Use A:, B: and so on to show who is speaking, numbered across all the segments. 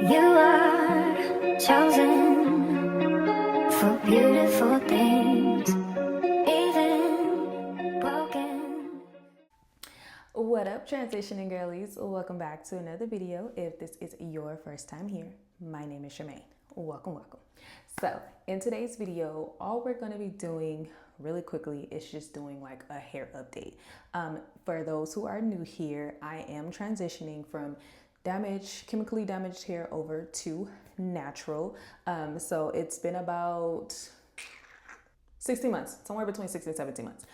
A: You are chosen for beautiful things, even broken.
B: What up, transitioning girlies? Welcome back to another video. If this is your first time here, my name is Shermaine. Welcome. So in today's video, all we're going to be doing really quickly is just doing like a hair update. For those who are new here, I am transitioning from chemically damaged hair over to natural. So it's been about 16 months, somewhere between 16 and 17 months.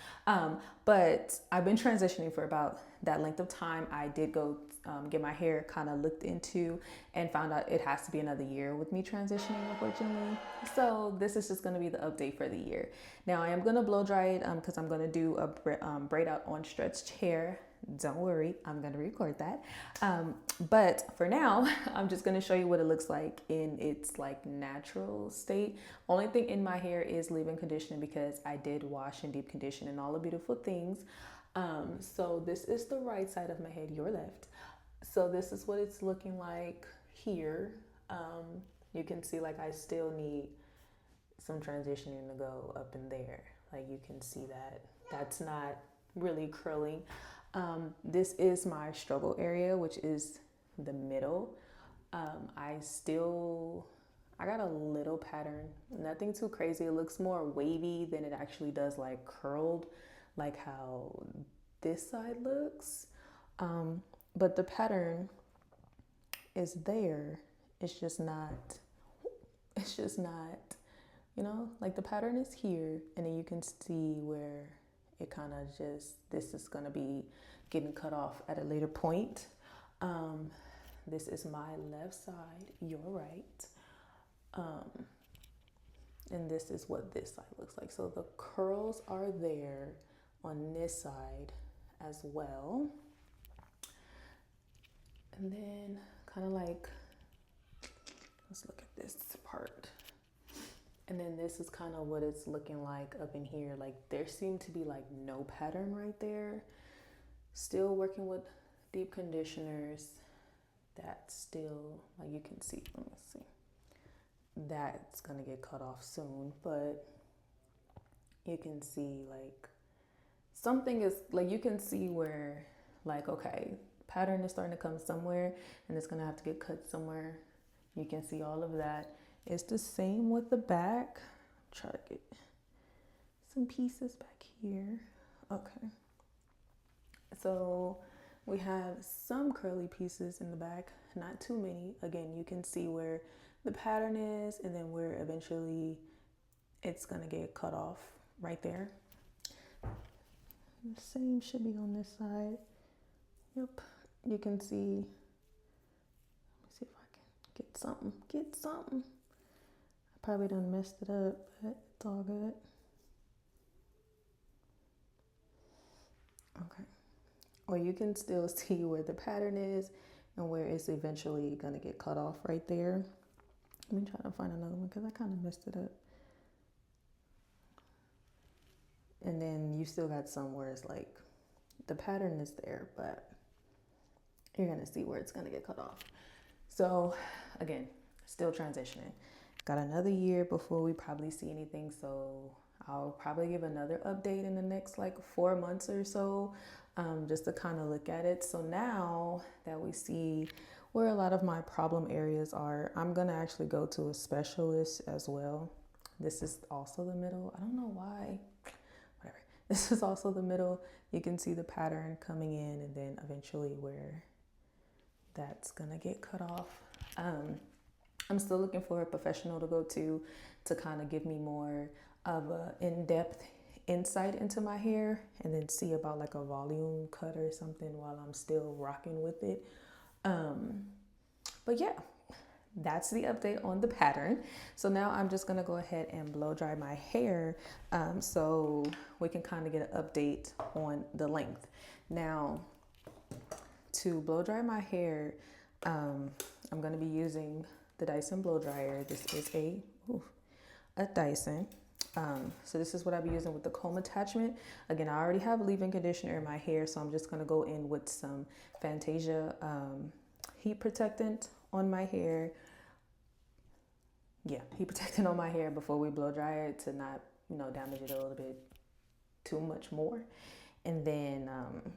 B: But I've been transitioning for about that length of time. I did go get my hair kind of looked into and found out it has to be another year with me transitioning, unfortunately. So this is just going to be the update for the year. Now I am going to blow dry it because I'm going to do a braid out on stretched hair. Don't worry, I'm going to record that. But for now, I'm just going to show you what it looks like in its like natural state. Only thing in my hair is leave-in conditioner because I did wash and deep condition and all the beautiful things. So this is the right side of my head, your left. So this is what it's looking like here. You can see like I still need some transitioning to go up in there. Like you can see that that's not really curling. This is my struggle area, which is the middle. I got a little pattern, nothing too crazy. It looks more wavy than it actually does like curled, like how this side looks. But the pattern is there. It's just not, you know, like the pattern is here and then you can see where it kind of just, this is going to be getting cut off at a later point. This is my left side, your right. And this is what this side looks like. So the curls are there on this side as well. And then kind of like, let's look at this part. And then this is kind of what it's looking like up in here. Like there seemed to be like no pattern right there. Still working with deep conditioners. That's still, like you can see, let me see. That's gonna get cut off soon, but you can see like something is like, you can see where like, okay, pattern is starting to come somewhere and it's gonna have to get cut somewhere. You can see all of that. It's the same with the back. Try to get some pieces back here. Okay. So we have some curly pieces in the back, not too many. Again, you can see where the pattern is and then where eventually it's gonna get cut off right there. The same should be on this side. Yep, you can see. Let me see if I can get something. I probably done messed it up, but it's all good. Okay. Or you can still see where the pattern is and where it's eventually gonna get cut off right there. Let me try to find another one because I kind of messed it up. And then you still got some where it's like the pattern is there, but you're gonna see where it's gonna get cut off. So again, still transitioning. Got another year before we probably see anything, so I'll probably give another update in the next like 4 months or so, just to kind of look at it. So now that we see where a lot of my problem areas are, I'm gonna actually go to a specialist as well. This is also the middle. I don't know why, whatever. This is also the middle. You can see the pattern coming in and then eventually where that's gonna get cut off. I'm still looking for a professional to go to kind of give me more of a in-depth insight into my hair and then see about like a volume cut or something while I'm still rocking with it. But yeah, that's the update on the pattern. So now I'm just gonna go ahead and blow dry my hair so we can kind of get an update on the length. Now, to blow dry my hair, I'm gonna be using the Dyson blow dryer. This is a Dyson. So this is what I'll be using with the comb attachment. Again, I already have leave-in conditioner in my hair, so I'm just gonna go in with some Fantasia heat protectant on my hair. Yeah, heat protectant on my hair before we blow dry it to not, damage it a little bit too much more. And then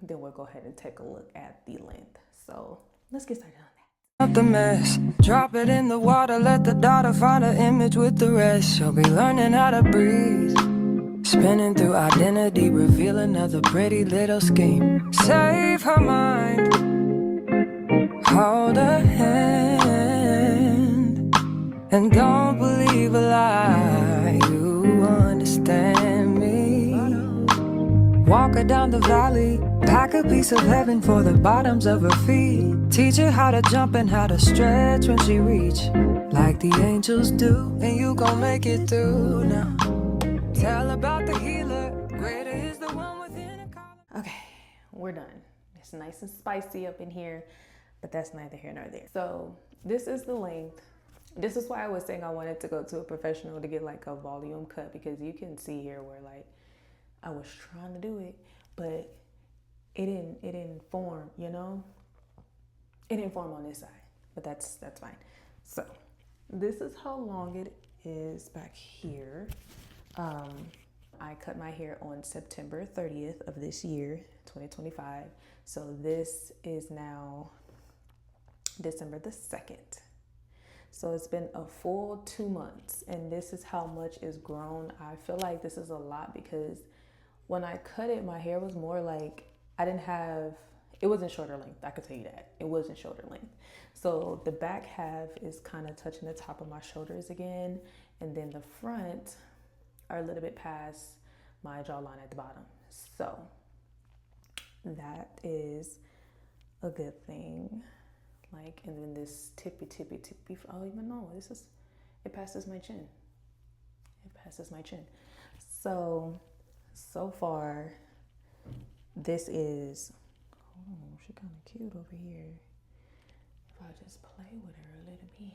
B: we'll go ahead and take a look at the length. So let's get started on that.
C: The mess, drop it in the water, let the daughter find her image with the rest. She'll be learning how to breathe, spinning through identity, reveal another pretty little scheme. Save her mind, hold her hand, and don't believe a lie. You understand me. Walk her down the valley, pack a piece of heaven for the bottoms of her feet. Teach her how to jump and how to stretch when she reach, like the angels do, and you gon' make it through now. Tell about the healer, greater is the one within a collar.
B: Okay, we're done. It's nice and spicy up in here, but that's neither here nor there. So this is the length. This is why I was saying I wanted to go to a professional to get like a volume cut, because you can see here where like I was trying to do it, but it didn't form, It didn't form on this side, but that's fine. So this is how long it is back here. I cut my hair on September 30th of this year, 2025. So this is now December the 2nd. So it's been a full 2 months, and this is how much is grown. I feel like this is a lot because when I cut it, my hair was more like, it wasn't shoulder length. I could tell you that. It wasn't shoulder length. So the back half is kind of touching the top of my shoulders again. And then the front are a little bit past my jawline at the bottom. So that is a good thing. Like, and then this tippy, oh, even no, it passes my chin. It passes my chin. So far, this is, oh, she kind of cute over here. If I just play with her a little bit,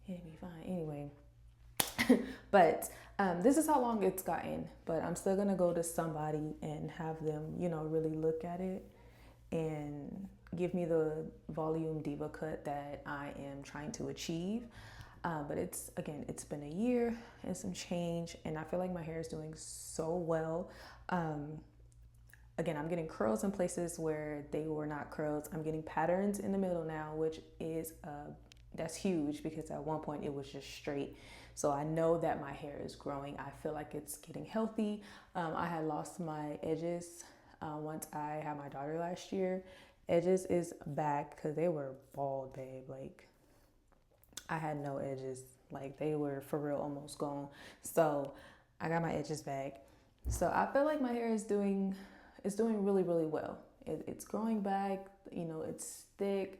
B: it'll be fine. Anyway, but this is how long it's gotten, but I'm still gonna go to somebody and have them, really look at it and give me the volume diva cut that I am trying to achieve. But it's been a year and some change, and I feel like my hair is doing so well. Again, I'm getting curls in places where they were not curls. I'm getting patterns in the middle now, which is that's huge because at one point it was just straight. So I know that my hair is growing. I feel like it's getting healthy. I had lost my edges once I had my daughter last year. Edges is back because they were bald, babe. Like, I had no edges. Like, they were for real almost gone. So I got my edges back. So I feel like my hair is doing really, really well. It's growing back, it's thick.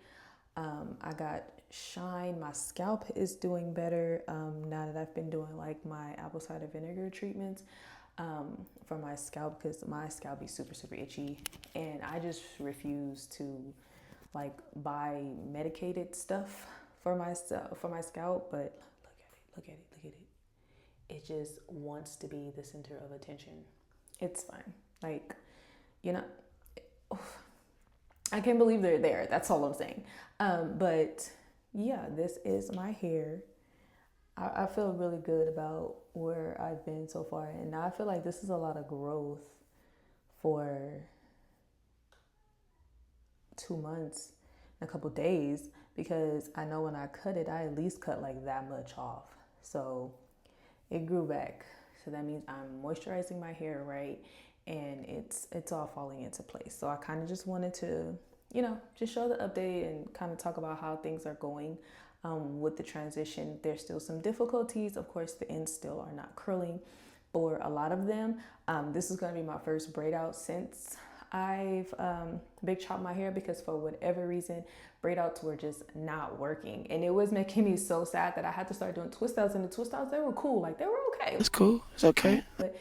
B: I got shine. My scalp is doing better now that I've been doing like my apple cider vinegar treatments for my scalp, because my scalp is super, super itchy, and I just refuse to like buy medicated stuff for my scalp. But look at it. It just wants to be the center of attention. It's fine. Like, I can't believe they're there. That's all I'm saying. But yeah, this is my hair. I feel really good about where I've been so far. And I feel like this is a lot of growth for 2 months, a couple days, because I know when I cut it, I at least cut like that much off. So it grew back. So that means I'm moisturizing my hair right, and it's all falling into place. So I kind of just wanted to, just show the update and kind of talk about how things are going with the transition. There's still some difficulties. Of course, the ends still are not curling for a lot of them. This is going to be my first braid out since I've big chopped my hair, because for whatever reason, braid outs were just not working. And it was making me so sad that I had to start doing twist outs, and the twist outs, they were cool. Like, they were okay.
C: It's cool. It's okay.
B: But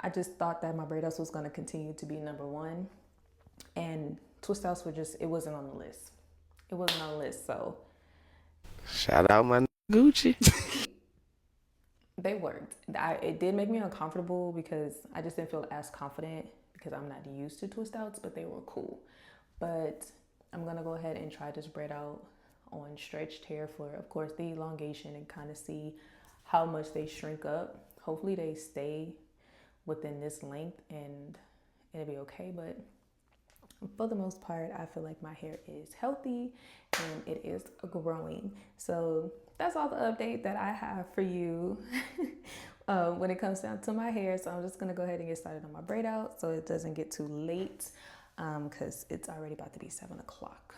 B: I just thought that my braid outs was going to continue to be number one. And twist outs were just, it wasn't on the list. It wasn't on the list. So
C: Shout out my Gucci.
B: they worked. It did make me uncomfortable because I just didn't feel as confident, because I'm not used to twist outs, but they were cool. But I'm gonna go ahead and try this braid out on stretched hair for, of course, the elongation and kind of see how much they shrink up. Hopefully they stay within this length and it'll be okay. But for the most part, I feel like my hair is healthy and it is growing. So that's all the update that I have for you when it comes down to my hair. So I'm just gonna go ahead and get started on my braid out so it doesn't get too late because it's already about to be 7 o'clock.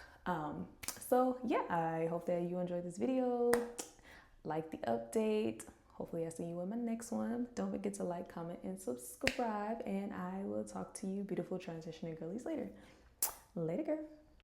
B: So yeah, I hope that you enjoyed this video, like the update. Hopefully I see you in my next one. Don't forget to like, comment, and subscribe, and I will talk to you beautiful transitioning girlies later. Later, girl.